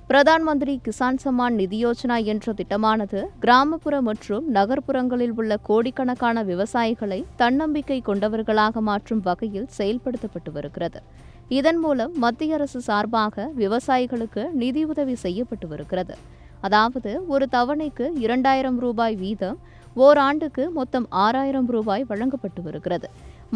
பிரதான் மந்திரி கிசான் சம்மான் நிதி யோஜனா என்ற திட்டமானது கிராமப்புற மற்றும் நகர்ப்புறங்களில் உள்ள கோடிக்கணக்கான விவசாயிகளை தன்னம்பிக்கை கொண்டவர்களாக மாற்றும் வகையில் செயல்படுத்தப்பட்டு வருகிறது. இதன் மூலம் மத்திய அரசு சார்பாக விவசாயிகளுக்கு நிதியுதவி செய்யப்பட்டு வருகிறது. அதாவது ஒரு தவணைக்கு 2000 ரூபாய் வீதம் ஓராண்டுக்கு மொத்தம் 6000 ரூபாய் வழங்கப்பட்டு வருகிறது.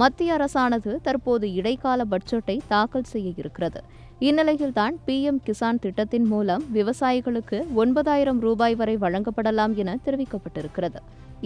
மத்திய அரசானது தற்போது இடைக்கால பட்ஜெட்டை தாக்கல் செய்ய இருக்கிறது. இந்நிலையில்தான் PM கிசான் திட்டத்தின் மூலம் விவசாயிகளுக்கு 9000 ரூபாய் வரை வழங்கப்படலாம் என தெரிவிக்கப்பட்டிருக்கிறது.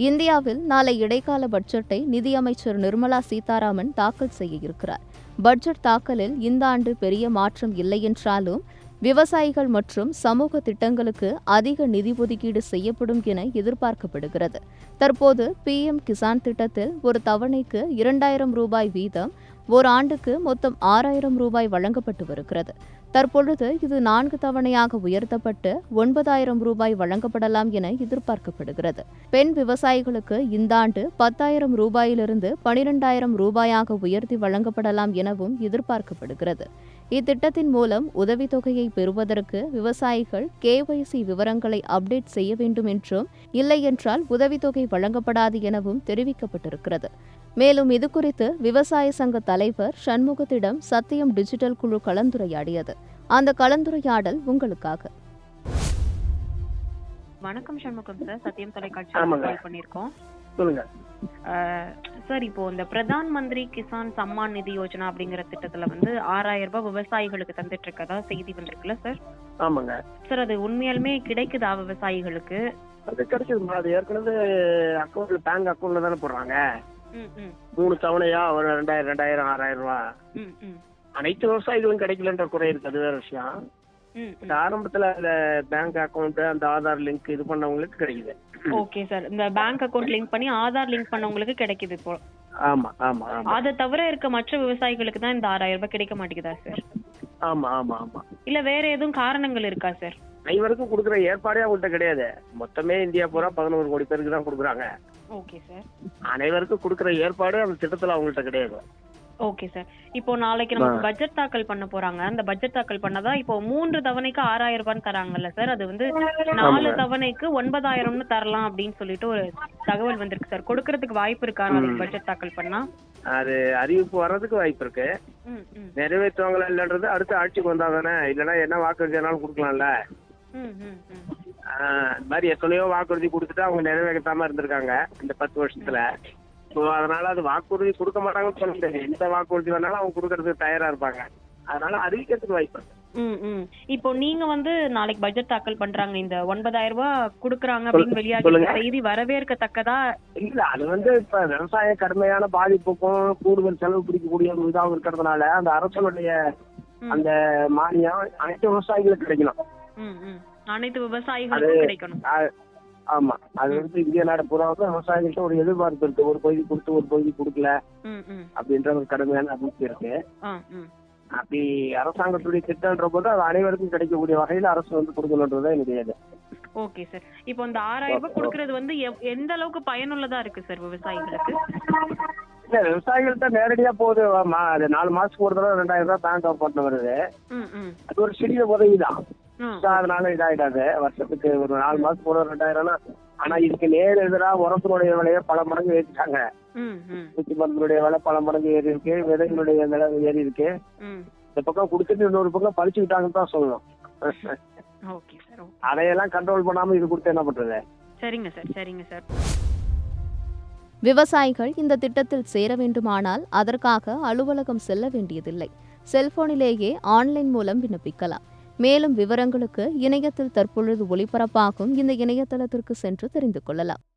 இந்தியாவில் நாளை இடைக்கால பட்ஜெட்டை நிதியமைச்சர் நிர்மலா சீதாராமன் தாக்கல் செய்ய இருக்கிறார். பட்ஜெட் தாக்கலில் இந்த ஆண்டு பெரிய மாற்றம் இல்லை என்றாலும் விவசாயிகள் மற்றும் சமூக திட்டங்களுக்கு அதிக நிதி ஒதுக்கீடு செய்யப்படும் என எதிர்பார்க்கப்படுகிறது. தற்போது PM கிசான் திட்டத்தில் ஒரு தவணைக்கு 2000 ரூபாய் வீதம் ஓராண்டுக்கு மொத்தம் 6000 ரூபாய் வழங்கப்பட்டு வருகிறது. தற்பொழுது இது 4 தவணையாக உயர்த்தப்பட்டு 9000 ரூபாய் வழங்கப்படலாம் என எதிர்பார்க்கப்படுகிறது. பெண் விவசாயிகளுக்கு இந்த ஆண்டு 10,000 ரூபாயிலிருந்து 12,000 ரூபாயாக உயர்த்தி வழங்கப்படலாம் எனவும் எதிர்பார்க்கப்படுகிறது. இத்திட்டத்தின் மூலம் உதவித்தொகையை பெறுவதற்கு விவசாயிகள் KYC விவரங்களை அப்டேட் செய்ய வேண்டும் என்றும், இல்லையென்றால் உதவித்தொகை வழங்கப்படாது எனவும் தெரிவிக்கப்பட்டிருக்கிறது. மேலும் இதுகுறித்து விவசாய சங்க தலைவர் சண்முகத்திடம் சத்தியம் டிஜிட்டல் குழு கலந்துரையாடியது. அந்த கலந்துரையாடல் உங்களுக்காக. வணக்கம் சண்முகம் சார், சத்தியம் தொலைக்காட்சி கால் பண்ணியிருக்கோம். சொல்லுங்க சார், இப்போ இந்த பிரதான் மந்திரி கிசான் சம்மான் நிதி யோஜனா அப்படிங்கிற திட்டத்துல வந்து 6000 ரூபாய் விவசாயிகளுக்கு தந்துட்டு இருக்கதா செய்தி வந்திருக்குல்ல சார்? ஆமாங்க சார், அது உண்மையாலுமே கிடைக்குதா விவசாயிகளுக்கு? அது கிடைச்சது. அது ஏற்கனவே அக்கௌண்ட்ல பேங்க் அக்கௌண்ட்ல தானே போடுறாங்க. 3 தவணையா ஒரு 2000 6000 ரூபாய் அனைத்து விவசாயிகளும் கிடைக்கலன்ற குறை இருக்கு. அது வேற விஷயம். ஆரம்பத்துல அந்த பேங்க் அக்கௌண்ட் அந்த ஆதார் லிங்க் இது பண்ணவங்களுக்கு கிடைக்குது. ஓகே சார், இந்த பேங்க் அக்கவுண்ட் லிங்க் பண்ணி ஆதார் லிங்க் பண்ணவங்களுக்கு கிடைக்குது இப்போ. ஆமா ஆமா ஆமா. அதை தவிர இருக்க மற்ற விவசாயிகளுக்கு தான் இந்த 6000 ரூபாய் கிடைக்க மாட்டேங்குதா சார்? ஆமா ஆமா ஆமா. இல்ல வேற எதுவும் காரணங்கள் இருக்கா சார்? அனைவருக்கும் கொடுக்குற ஏற்பாடே அவங்கள்ட்ட கிடையாது. மொத்தமே இந்தியா பூரா 11 கோடி பேருக்கு தான் கொடுக்குறாங்க. Okay sir. அனைவருக்கும் கொடுக்குற ஏற்பாடு அந்த திட்டத்துல அவங்கள்ட்ட கிடையாது. Okay sir. இப்போ நாளைக்கு நமக்கு பட்ஜெட் தாக்கல் பண்ண போறாங்க. அந்த பட்ஜெட் தாக்கல் பண்ணதா இப்போ 3 தவணைக்கு 6000 ரூபாய் தராங்கல்ல சார், அது வந்து 4 தவணைக்கு 9000ன்னு தரலாம் அப்படின்னு சொல்லிட்டு ஒரு தகவல் வந்திருக்கு சார். கொடுக்கறதுக்கு வாய்ப்பு இருக்கா நாளைக்கு பட்ஜெட் தாக்கல் பண்ணா? அது அறிவிப்பு வர்றதுக்கு வாய்ப்பு இருக்கு. நிறைவேற்றுவாங்களா இல்லன்றது அடுத்த ஆட்சிக்கு வந்தா தானே. இல்லைன்னா என்ன வாக்குறுதினாலும் கொடுக்கலாம்ல. இந்த மாதிரி எத்தனையோ வாக்குறுதி கொடுத்துட்டு அவங்க நிறைவேற்றாம இருந்திருக்காங்க இந்த 10 வருஷத்துல. அதனால அது வாக்குறுதி கொடுக்க மாட்டாங்கன்னு சொல்ல முடியாது. எந்த வாக்குறுதி வேணாலும் அவங்க கொடுக்கறதுக்கு தயாரா இருப்பாங்க. அதனால அறிவிக்கிறதுக்கு வாய்ப்பு. இப்போ நீங்க வந்து நாளைக்கு பட்ஜெட் தாக்கல் பண்றாங்க, இந்த 9000 ரூபாய் கொடுக்கறாங்க அப்படின்னு வெளியாகி செய்தி வரவேற்கத்தக்கதா? இல்ல, அது வந்து இப்ப விவசாய கடுமையான பாதிப்புக்கும் கூடுதல் செலவு பிடிக்கக்கூடிய ஒரு இதாகவும் இருக்கிறதுனால அந்த அரசனுடைய அந்த மானியம் அனைத்து விவசாயிகளுக்கு கிடைக்கணும். அனைத்து விவசாயிகளுக்கும் கிடைக்கணும். ஆமா, அது வந்து இந்திய நாடு பூரா விவசாயிகள்ட்ட ஒரு எதிர்பார்ப்பு இருக்கு. ஒரு பகுதி கொடுத்து ஒரு பகுதி கொடுக்கல அப்படின்ற ஒரு கடுமையான அதிர்ச்சி இருக்கு. அப்படி அரசாங்கத்துடைய திட்டம்ன்ற போது அது அனைவருக்கும் கிடைக்கக்கூடிய வகையில அரசு வந்து கொடுக்கணும்ன்றதே என்னுடைய. Okay sir. இப்போ இந்த 6000 ரூபாய் கொடுக்கறது வந்து எந்த அளவுக்கு பயனுள்ளதா இருக்கு சார் விவசாயிகளுக்கு? இல்ல, விவசாயிகள்கிட்ட நேரடியா போகுது. அது 4 மாசத்துக்கு ஒரு தடவை 2000 ரூபாய் பேங்க் அக்கௌண்ட்ல வருது. அது ஒரு சிறிய உதவிதான். அதனால இதாயிடாது. வருஷத்துக்கு ஒரு 4 மாசத்துக்கு ஒரு 2000. ஆனா இதுக்கு நேர் எதிராக உரத்தினுடைய விலையை பல மடங்கு ஏற்றிட்டாங்க. ஊசி மருந்தினுடைய விலை பல மடங்கு ஏறி இருக்கு. விதைகளுடைய விலை ஏறி இருக்கு. இந்த பக்கம் கொடுத்துட்டு இன்னொரு பக்கம் பழிச்சுக்கிட்டாங்கன்னு தான் சொல்லணும். அதையெல்லாம் கண்ட்ரோல் பண்ணாம இது கொடுத்து என்ன பண்றது? சரிங்க சார், சரிங்க சார். விவசாயிகள் இந்த திட்டத்தில் சேர வேண்டுமானால் அதற்காக அலுவலகம் செல்ல வேண்டியதில்லை. செல்போனிலேயே ஆன்லைன் மூலம் விண்ணப்பிக்கலாம். மேலும் விவரங்களுக்கு இணையத்தில் தற்பொழுது ஒளிபரப்பாகும் இந்த இணையதளத்திற்கு சென்று தெரிந்து கொள்ளலாம்.